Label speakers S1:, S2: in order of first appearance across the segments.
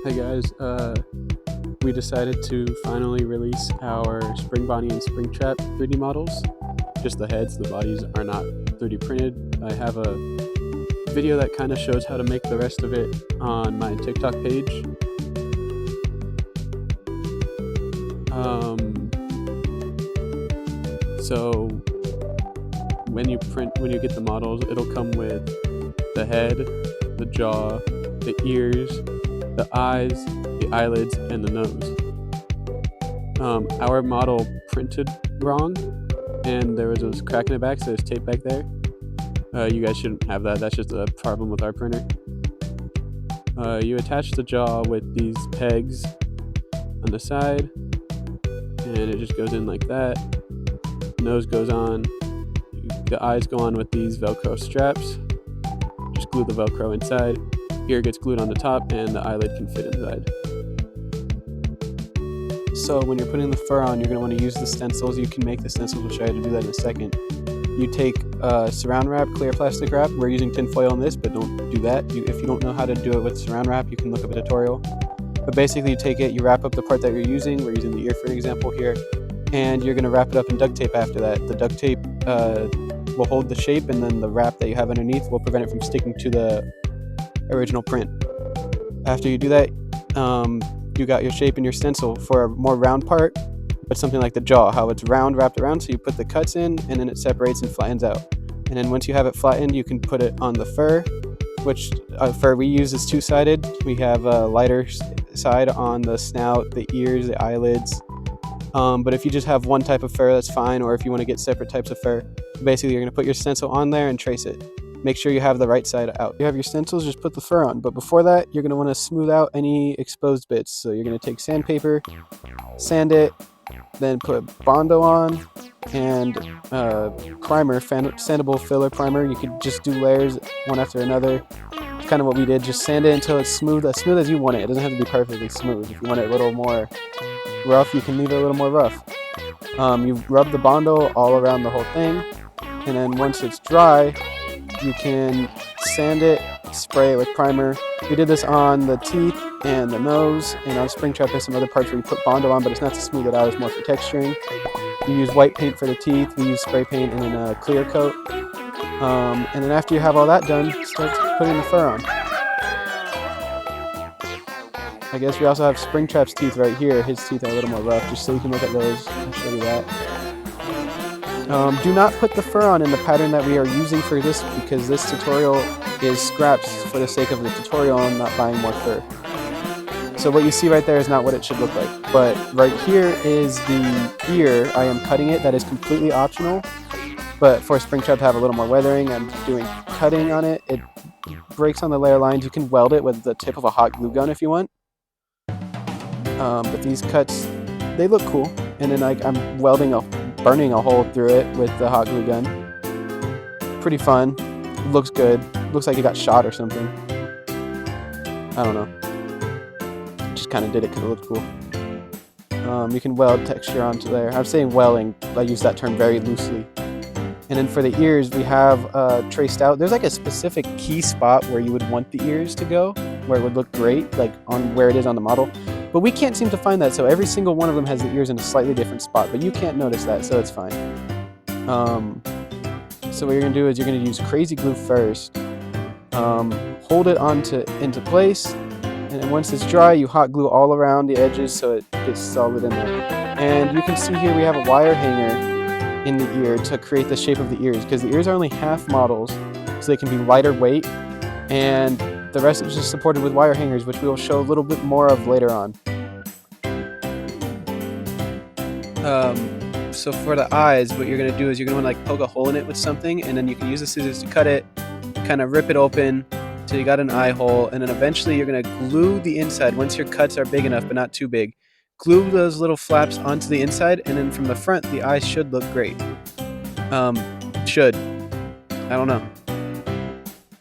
S1: Hey guys, we decided to finally release our Spring Bonnie and Springtrap 3D models. Just the heads, the bodies are not 3D printed. I have a video that kind of shows how to make the rest of it on my TikTok page. So when you get the models, it'll come with the head, the jaw, the ears, the eyes, the eyelids, and the nose. Our model printed wrong, and there was a crack in the back, so there's tape back there. You guys shouldn't have that. That's just a problem with our printer. You attach the jaw with these pegs on the side, and it just goes in like that. Nose goes on. The eyes go on with these Velcro straps. Just glue the Velcro inside. Ear gets glued on the top, and the eyelid can fit inside. So when you're putting the fur on, you're going to want to use the stencils. You can make the stencils. We'll show you how to do that in a second. You take saran wrap, clear plastic wrap. We're using tin foil on this, but don't do that. If you don't know how to do it with saran wrap, you can look up a tutorial. But basically, you take it, you wrap up the part that you're using. We're using the ear for an example here. And you're going to wrap it up in duct tape after that. The duct tape will hold the shape, and then the wrap that you have underneath will prevent it from sticking to the original print. After you do that, you got your shape and your stencil. For a more round part, but something like the jaw, how it's round wrapped around, so you put the cuts in and then it separates and flattens out. And then once you have it flattened, you can put it on the fur, which fur we use is two-sided. We have a lighter side on the snout, the ears, the eyelids. But if you just have one type of fur, that's fine, or if you want to get separate types of fur, basically you're going to put your stencil on there and trace it. Make sure you have the right side out. You have your stencils, just put the fur on. But before that, you're going to want to smooth out any exposed bits. So you're going to take sandpaper, sand it, then put Bondo on, and primer, sandable filler primer. You could just do layers one after another. It's kind of what we did. Just sand it until it's smooth as you want it. It doesn't have to be perfectly smooth. If you want it a little more rough, you can leave it a little more rough. You rub the Bondo all around the whole thing, and then once it's dry, you can sand it, spray it with primer. We did this on the teeth and the nose, and on Springtrap there's some other parts where you put Bondo on, but it's not to smooth it out, it's more for texturing. You use white paint for the teeth, we use spray paint and then a clear coat. And then after you have all that done, start putting the fur on. I guess we also have Springtrap's teeth right here. His teeth are a little more rough, just so you can look at those. I'll show you that. Do not put the fur on in the pattern that we are using for this, because this tutorial is scraps for the sake of the tutorial and not buying more fur. So what you see right there is not what it should look like. But right here is the ear. I am cutting it. That is completely optional. But for Springtrap to have a little more weathering, I'm doing cutting on it. It breaks on the layer lines. You can weld it with the tip of a hot glue gun if you want. But these cuts, they look cool. And then I'm burning a hole through it with the hot glue gun. Pretty fun. Looks good. Looks like it got shot or something. I don't know. Just kind of did it because it looked cool. You can weld texture onto there. I'm saying welding. I use that term very loosely. And then for the ears, we have traced out. There's like a specific key spot where you would want the ears to go, where it would look great, like on where it is on the model. But we can't seem to find that, so every single one of them has the ears in a slightly different spot, but you can't notice that, so it's fine. So what you're going to do is you're going to use crazy glue first, hold it into place, and then once it's dry, you hot glue all around the edges so it gets solid in there. And you can see here we have a wire hanger in the ear to create the shape of the ears, because the ears are only half models, so they can be lighter weight, and the rest is just supported with wire hangers, which we will show a little bit more of later on. So for the eyes, what you're going to do is you're going to want to poke a hole in it with something, and then you can use the scissors to cut it, kind of rip it open till you got an eye hole, and then eventually you're going to glue the inside. Once your cuts are big enough but not too big, glue those little flaps onto the inside, and then from the front the eyes should look great. Should. I don't know.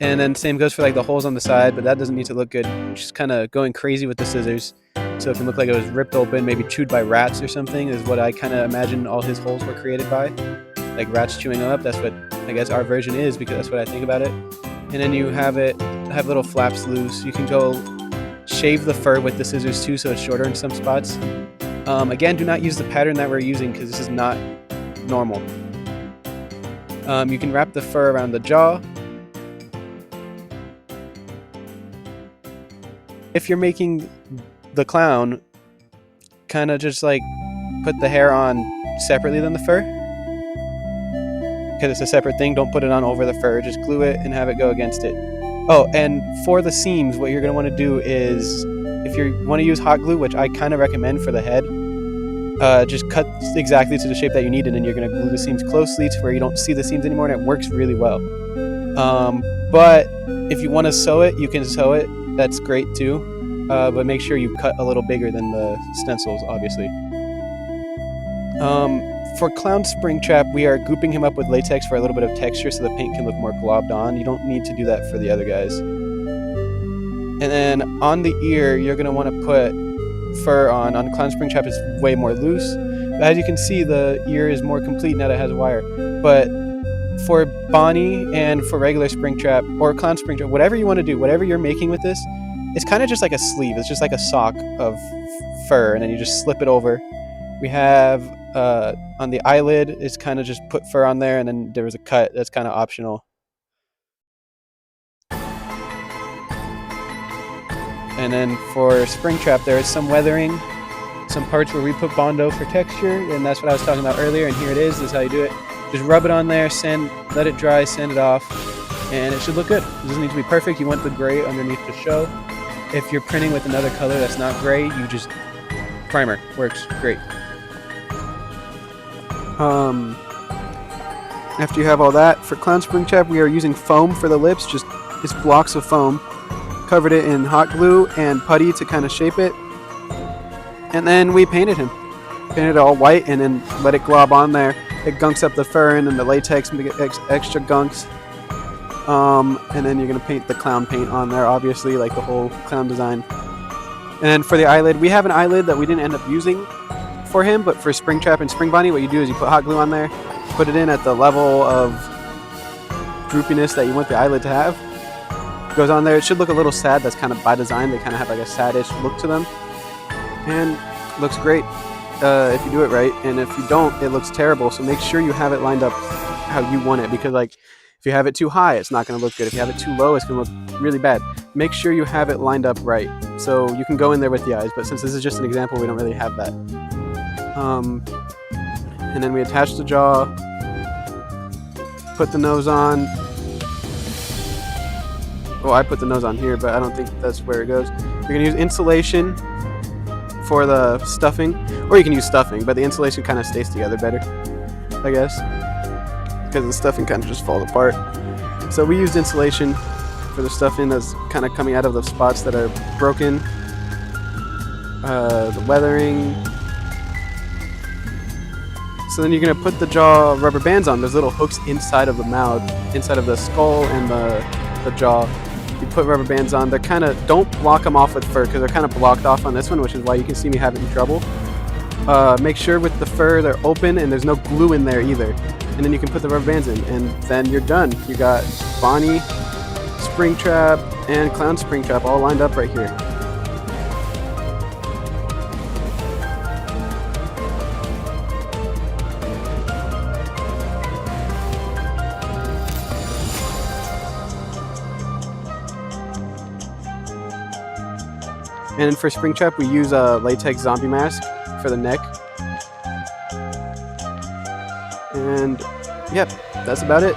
S1: And then same goes for the holes on the side, but that doesn't need to look good. Just kind of going crazy with the scissors, so it can look like it was ripped open, maybe chewed by rats or something, is what I kind of imagine all his holes were created by. Like rats chewing them up, that's what I guess our version is, because that's what I think about it. And then you have little flaps loose. You can go shave the fur with the scissors too, so it's shorter in some spots. Again, do not use the pattern that we're using because this is not normal. You can wrap the fur around the jaw. If you're making the clown, kind of just like put the hair on separately than the fur, because it's a separate thing. Don't put it on over the fur, just glue it and have it go against it. Oh, and for the seams, what you're going to want to do is, if you want to use hot glue, which I kind of recommend for the head, just cut exactly to the shape that you need, and then you're going to glue the seams closely to where you don't see the seams anymore, and it works really well. But if you want to sew it, you can sew it. That's great too, but make sure you cut a little bigger than the stencils, obviously. For Clown Springtrap, we are gooping him up with latex for a little bit of texture so the paint can look more globbed on. You don't need to do that for the other guys. And then on the ear, you're going to want to put fur on. On Clown Springtrap, it's way more loose. As you can see, the ear is more complete now that it has a wire. But for Bonnie and for regular Springtrap or Clown Springtrap, whatever you want to do, whatever you're making with this, it's kind of just like a sleeve. It's just like a sock of fur, and then you just slip it over. We have on the eyelid, it's kind of just put fur on there, and then there was a cut that's kind of optional. And then for Springtrap, there is some weathering, some parts where we put Bondo for texture, and that's what I was talking about earlier, and here it is. This is how you do it. Just rub it on there, let it dry, sand it off, and it should look good. It doesn't need to be perfect. You want the gray underneath to show. If you're printing with another color that's not gray, you just primer. Works great. After you have all that, for Clown Springtrap, we are using foam for the lips, just blocks of foam. Covered it in hot glue and putty to kind of shape it. And then we painted him. Painted it all white and then let it glob on there. It gunks up the fur and then the latex make it extra gunks. And then you're going to paint the clown paint on there, obviously, like the whole clown design. And then for the eyelid, we have an eyelid that we didn't end up using for him, but for Springtrap and Spring Bonnie, what you do is you put hot glue on there, put it in at the level of droopiness that you want the eyelid to have. It goes on there. It should look a little sad. That's kind of by design. They kind of have like a saddish look to them. And it looks great if you do it right. And if you don't, it looks terrible. So make sure you have it lined up how you want it, because like if you have it too high, it's not going to look good. If you have it too low, it's going to look really bad. Make sure you have it lined up right. So you can go in there with the eyes, but since this is just an example, we don't really have that. And then we attach the jaw, put the nose on. Well, I put the nose on here, but I don't think that's where it goes. You're going to use insulation for the stuffing, or you can use stuffing, but the insulation kind of stays together better, I guess, because the stuffing kind of just falls apart. So we used insulation for the stuffing that's kind of coming out of the spots that are broken. The weathering. So then you're going to put the jaw rubber bands on. There's little hooks inside of the mouth, inside of the skull and the jaw. You put rubber bands on. They're kind of, don't block them off with fur because they're kind of blocked off on this one, which is why you can see me having trouble. Make sure with the fur they're open and there's no glue in there either. And then you can put the rubber bands in, and then you're done. You got Bonnie, Springtrap, and Clown Springtrap all lined up right here. And for Springtrap, we use a latex zombie mask for the neck. And yep, that's about it.